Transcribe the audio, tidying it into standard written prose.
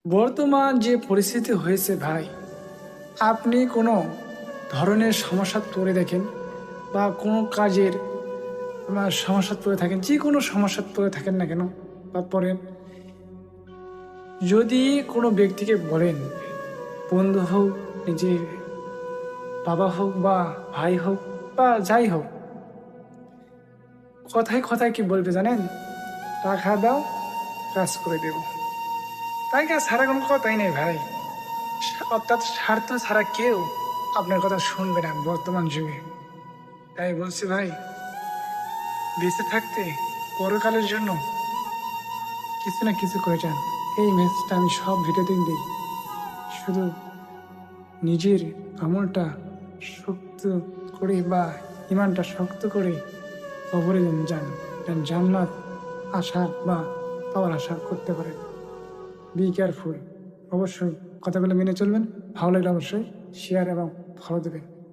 বর্তমান যে পরিস্থিতি হয়েছে ভাই, আপনি কোনো ধরনের সমস্যায় পড়ে দেখেন বা কোনো কাজের সমস্যায় পড়ে থাকেন, যে কোনো সমস্যায় পড়ে থাকেন না কেন বা পড়েন, যদি কোনো ব্যক্তিকে বলেন, বন্ধু হোক, নিজের বাবা হোক বা ভাই হোক বা যাই হোক, কথায় কথায় কি বলবে জানেন? টাকা দাও, কাজ করে দেব। তাই কাজ ছাড়া কোনো কথাই নেই ভাই। অর্থাৎ স্বার্থ ছাড়া কেউ আপনার কথা শুনবে না বর্তমান যুগে। তাই বলছি ভাই, বেঁচে থাকতে পরকালের জন্য কিছু না কিছু করে যান। এই মেসেজটা আমি সব ভিডিওতেই দিই। শুধু নিজের আমলটা শক্ত করে বা ইমানটা শক্ত করে কবরে যান, যেন জান্নাত আশা বা পাওয়ার আশা করতে পারেন। Be careful. অবশ্যই কথাগুলো মেনে চলবেন। ভালো লাগলে অবশ্যই শেয়ার এবং ফলো দেবেন।